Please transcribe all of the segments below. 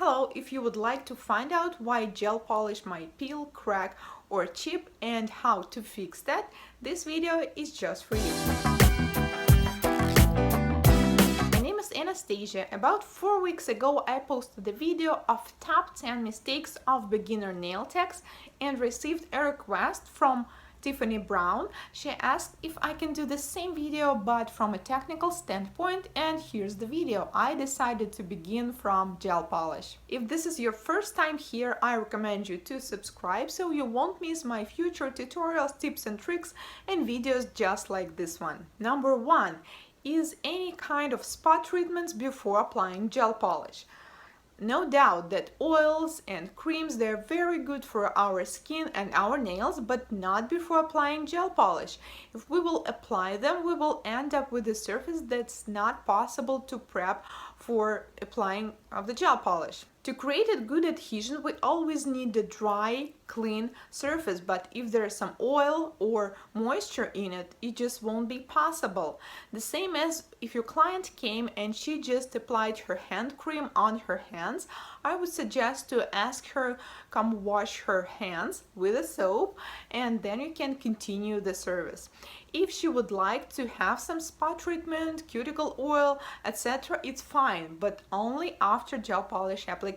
Hello, if you would like to find out why gel polish might peel, crack or chip and how to fix that, this video is just for you. My name is Anastasia. About 4 weeks ago I posted a video of top 10 mistakes of beginner nail techs and received a request from Tiffany Brown. She asked if I can do the same video but from a technical standpoint, and here's the video. I decided to begin from gel polish. If this is your first time here, I recommend you to subscribe so you won't miss my future tutorials, tips and tricks and videos just like this one. Number 1 is any kind of spot treatments before applying gel polish. No doubt that oils and creams, they're very good for our skin and our nails, but not before applying gel polish. If we will apply them, we will end up with a surface that's not possible to prep for applying of the gel polish. To create a good adhesion, we always need a dry, clean surface, but if there's some oil or moisture in it, it just won't be possible. The same as if your client came and she just applied her hand cream on her hands, I would suggest to ask her come wash her hands with a soap and then you can continue the service. If she would like to have some spot treatment, cuticle oil, etc., it's fine, but only after gel polish application.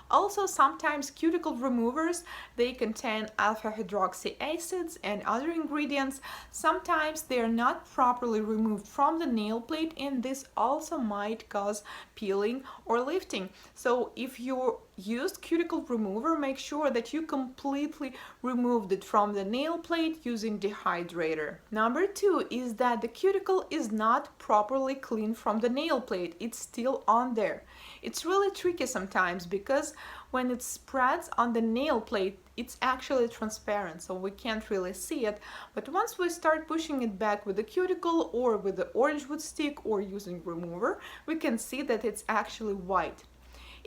Also, sometimes cuticle removers, they contain alpha hydroxy acids and other ingredients. Sometimes they are not properly removed from the nail plate, and this also might cause peeling or lifting. So if you used cuticle remover, make sure that you completely removed it from the nail plate using Dehydrator. Number 2 is that the cuticle is not properly cleaned from the nail plate. It's still on there. It's really tricky sometimes because when it spreads on the nail plate, it's actually transparent, so we can't really see it. But once we start pushing it back with the cuticle or with the orange wood stick or using remover, we can see that it's actually white.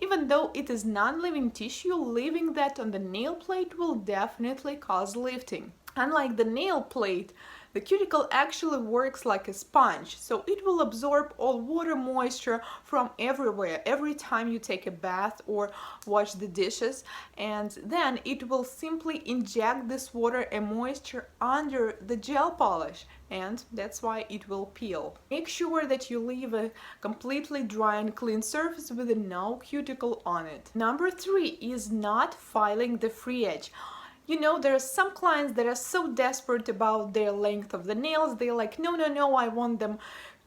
Even though it is non-living tissue, leaving that on the nail plate will definitely cause lifting. Unlike the nail plate, the cuticle actually works like a sponge, so it will absorb all water, moisture from everywhere every time you take a bath or wash the dishes, and then it will simply inject this water and moisture under the gel polish, and that's why it will peel. Make sure that you leave a completely dry and clean surface with no cuticle on it. Number 3 is not filing the free edge. You know, there are some clients that are so desperate about their length of the nails, they're like, no, I want them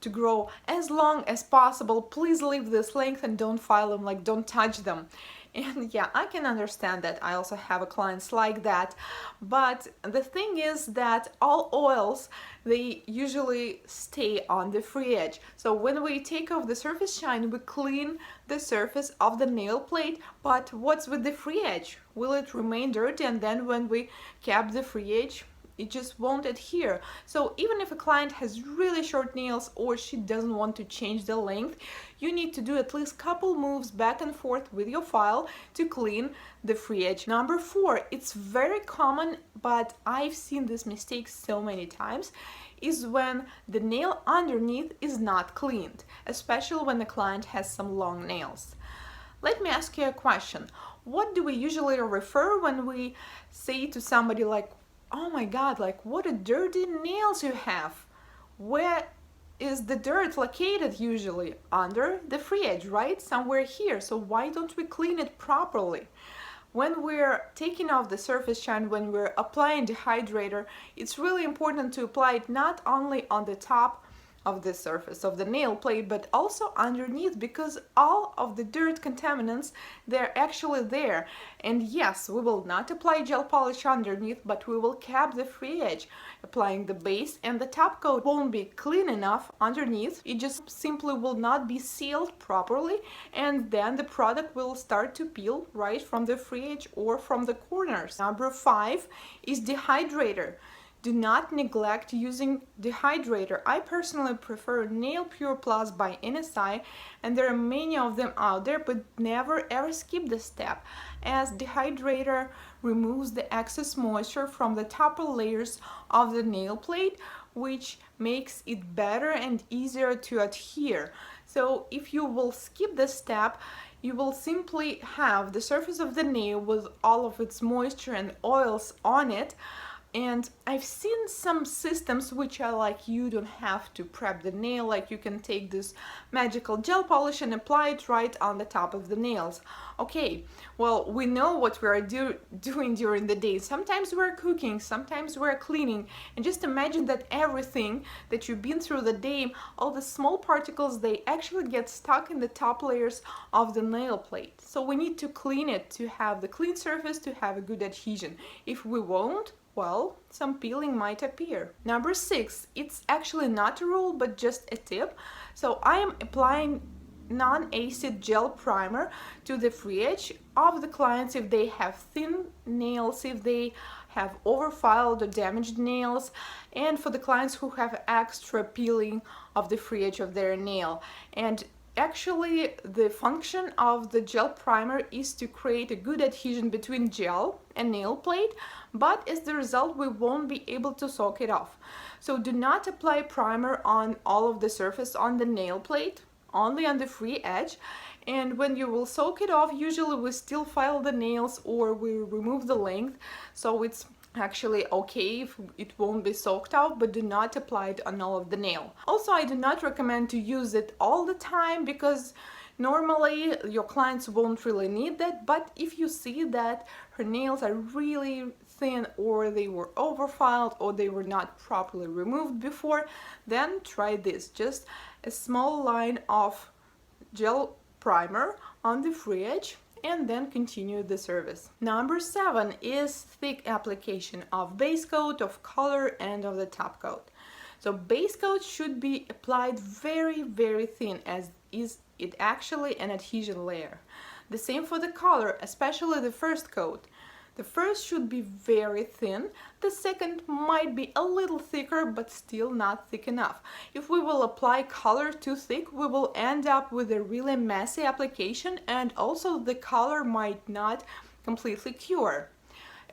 to grow as long as possible. Please leave this length and don't file them, like don't touch them. And yeah, I can understand that. I also have clients like that. But the thing is that all oils, they usually stay on the free edge. So when we take off the surface shine, we clean the surface of the nail plate. But what's with the free edge? Will it remain dirty? And then when we cap the free edge, it just won't adhere. So even if a client has really short nails or she doesn't want to change the length, you need to do at least couple moves back and forth with your file to clean the free edge. Number 4, it's very common, but I've seen this mistake so many times, is when the nail underneath is not cleaned, especially when the client has some long nails. Let me ask you a question. What do we usually refer when we say to somebody like, oh my god, like what a dirty nails you have? Where is the dirt located? Usually under the free edge, right? Somewhere here. So why don't we clean it properly? When we're taking off the surface shine, when we're applying the Dehydrator, it's really important to apply it not only on the top of the surface of the nail plate, but also underneath, because all of the dirt contaminants, they're actually there. And yes, we will not apply gel polish underneath, but we will cap the free edge, applying the base, and the top coat won't be clean enough underneath. It just simply will not be sealed properly, and then the product will start to peel right from the free edge or from the corners. Number 5 is Dehydrator. Do not neglect using Dehydrator. I personally prefer Nail Pure Plus by NSI, and there are many of them out there, but never ever skip this step, as Dehydrator removes the excess moisture from the upper layers of the nail plate, which makes it better and easier to adhere. So if you will skip this step, you will simply have the surface of the nail with all of its moisture and oils on it. And I've seen some systems which are like you don't have to prep the nail, like you can take this magical gel polish and apply it right on the top of the nails. Okay, well, we know what we are doing during the day. Sometimes we're cooking, sometimes we're cleaning, and just imagine that everything that you've been through the day, all the small particles, they actually get stuck in the top layers of the nail plate. So we need to clean it to have the clean surface, to have a good adhesion. If we won't, well, some peeling might appear. Number 6, it's actually not a rule but just a tip. So I am applying non-acid gel primer to the free edge of the clients if they have thin nails, if they have overfiled or damaged nails, and for the clients who have extra peeling of the free edge of their nail. And actually, the function of the gel primer is to create a good adhesion between gel and nail plate, but as the result, we won't be able to soak it off. So do not apply primer on all of the surface on the nail plate, only on the free edge. And when you will soak it off, usually we still file the nails or we remove the length, so it's actually okay if it won't be soaked out, but do not apply it on all of the nail. Also, I do not recommend to use it all the time because normally your clients won't really need that, but if you see that her nails are really thin or they were overfiled or they were not properly removed before, then try this. Just a small line of gel primer on the free edge and then continue the service. Number 7 is thick application of base coat, of color, and of the top coat. So base coat should be applied very, very thin, as is it actually an adhesion layer. The same for the color, especially the first coat. The first should be very thin, the second might be a little thicker but still not thick enough. If we will apply color too thick, we will end up with a really messy application and also the color might not completely cure.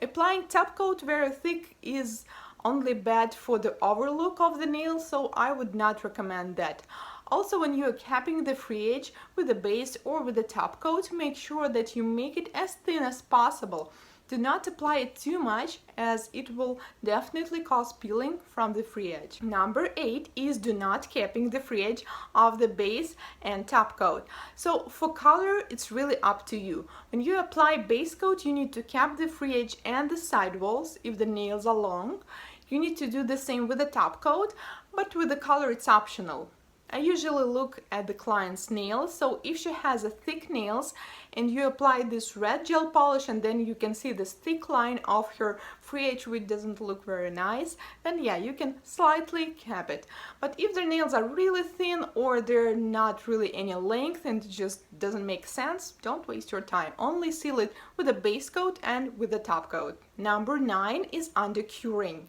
Applying top coat very thick is only bad for the overlook of the nail, so I would not recommend that. Also, when you are capping the free edge with the base or with the top coat, make sure that you make it as thin as possible. Do not apply it too much as it will definitely cause peeling from the free edge. Number 8 is do not capping the free edge of the base and top coat. So for color, it's really up to you. When you apply base coat, you need to cap the free edge and the side walls if the nails are long. You need to do the same with the top coat, but with the color it's optional. I usually look at the client's nails, so if she has a thick nails and you apply this red gel polish and then you can see this thick line of her free edge which doesn't look very nice, then yeah, you can slightly cap it. But if their nails are really thin or they're not really any length and it just doesn't make sense, don't waste your time. Only seal it with a base coat and with the top coat. Number 9 is undercuring.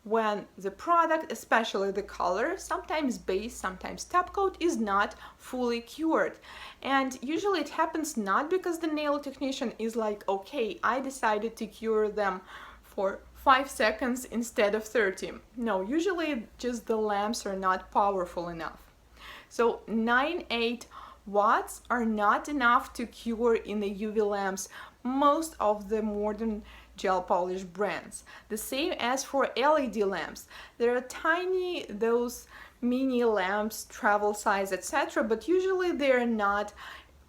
When the product, especially the color, sometimes base, sometimes top coat, is not fully cured. And usually it happens not because the nail technician is like, okay, I decided to cure them for 5 seconds instead of 30. No, usually just the lamps are not powerful enough. So 9-8 watts are not enough to cure in the UV lamps most of the modern gel polish brands. The same as for LED lamps. There are tiny, those mini lamps, travel size, etc., but usually they're not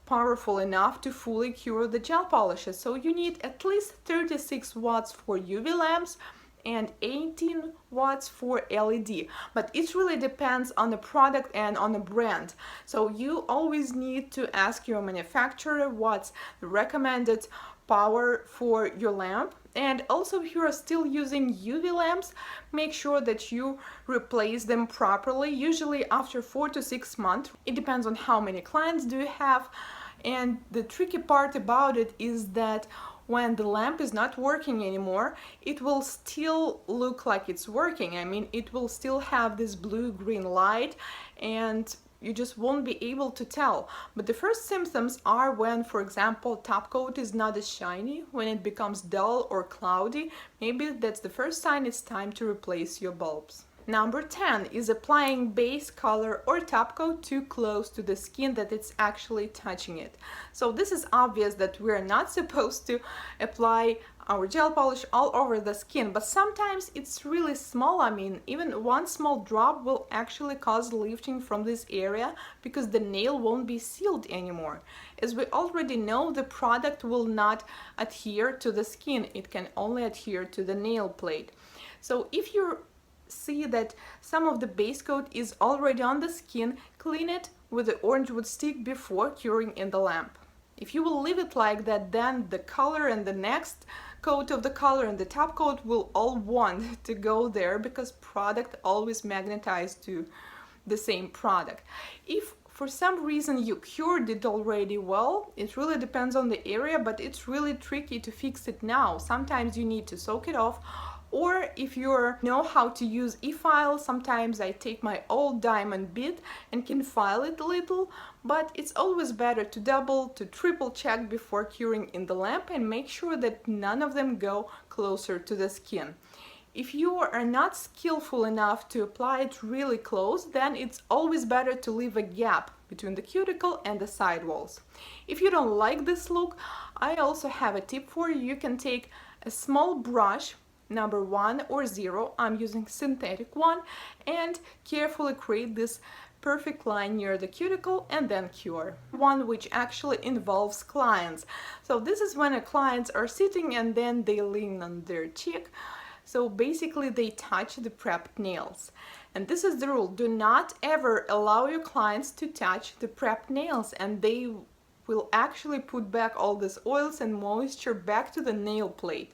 powerful enough to fully cure the gel polishes. So you need at least 36 watts for UV lamps and 18 watts for LED, but it really depends on the product and on the brand. So you always need to ask your manufacturer what's the recommended power for your lamp. And also, if you are still using UV lamps, make sure that you replace them properly, usually after 4 to 6 months. It depends on how many clients do you have. And the tricky part about it is that when the lamp is not working anymore, it will still look like it's working. I mean, it will still have this blue-green light and you just won't be able to tell. But the first symptoms are when, for example, top coat is not as shiny, when it becomes dull or cloudy. Maybe that's the first sign it's time to replace your bulbs. Number 10 is applying base color or top coat too close to the skin that it's actually touching it. So this is obvious that we're not supposed to apply our gel polish all over the skin, but sometimes it's really small. I mean, even one small drop will actually cause lifting from this area because the nail won't be sealed anymore. As we already know, the product will not adhere to the skin. It can only adhere to the nail plate. So if you see that some of the base coat is already on the skin, clean it with the orange wood stick before curing in the lamp. If you will leave it like that, then the color and the next coat of the color and the top coat will all want to go there because product always magnetized to the same product. If for some reason you cured it already well, it really depends on the area, but it's really tricky to fix it now. Sometimes you need to soak it off, or if you know how to use e-file, sometimes I take my old diamond bit and can file it a little, but it's always better to double to triple check before curing in the lamp and make sure that none of them go closer to the skin. If you are not skillful enough to apply it really close, then it's always better to leave a gap between the cuticle and the sidewalls. If you don't like this look, I also have a tip for you. You can take a small brush, number 1 or 0, I'm using synthetic one, and carefully create this perfect line near the cuticle and then cure. One which actually involves clients. So this is when clients are sitting and then they lean on their cheek. So basically they touch the prepped nails. And this is the rule. Do not ever allow your clients to touch the prepped nails, and they will actually put back all these oils and moisture back to the nail plate.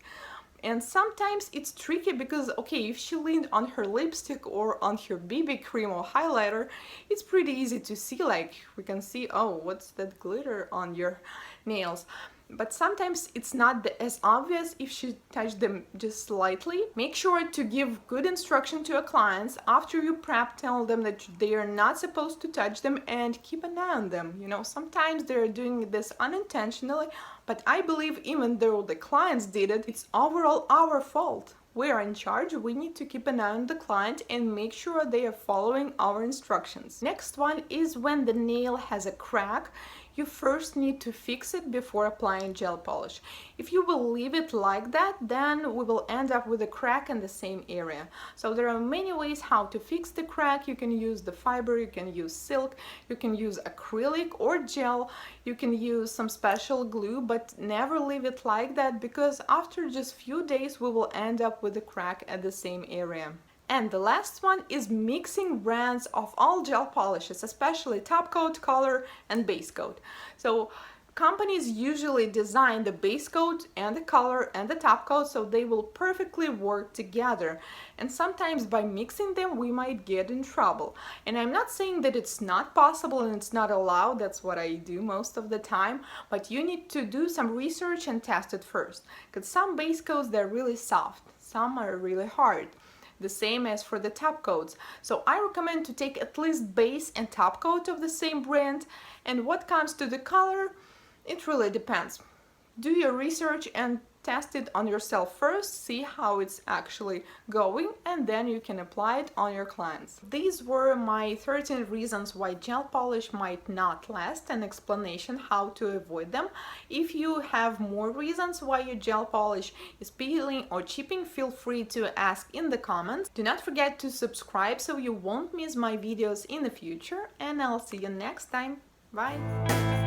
And sometimes it's tricky because, okay, if she leaned on her lipstick or on her BB cream or highlighter, it's pretty easy to see, like we can see, oh, what's that glitter on your nails? But sometimes it's not as obvious if she touched them just slightly. Make sure to give good instruction to your clients. After you prep, tell them that they are not supposed to touch them and keep an eye on them. You know, sometimes they're doing this unintentionally, but I believe even though the clients did it, it's overall our fault. We are in charge. We need to keep an eye on the client and make sure they are following our instructions. Next one is when the nail has a crack. You first need to fix it before applying gel polish. If you will leave it like that, then we will end up with a crack in the same area. So there are many ways how to fix the crack. You can use the fiber, you can use silk, you can use acrylic or gel, you can use some special glue, but never leave it like that because after just few days we will end up with a crack at the same area. And the last one is mixing brands of all gel polishes, especially top coat, color, and base coat. So companies usually design the base coat and the color and the top coat so they will perfectly work together. And sometimes by mixing them we might get in trouble. And I'm not saying that it's not possible and it's not allowed, that's what I do most of the time, but you need to do some research and test it first. Because some base coats, they're really soft, some are really hard. The same as for the top coats. So I recommend to take at least base and top coat of the same brand. And what comes to the color, it really depends. Do your research and test it on yourself first, see how it's actually going, and then you can apply it on your clients. These were my 13 reasons why gel polish might not last, and explanation how to avoid them. If you have more reasons why your gel polish is peeling or chipping, feel free to ask in the comments. Do not forget to subscribe so you won't miss my videos in the future, and I'll see you next time. Bye!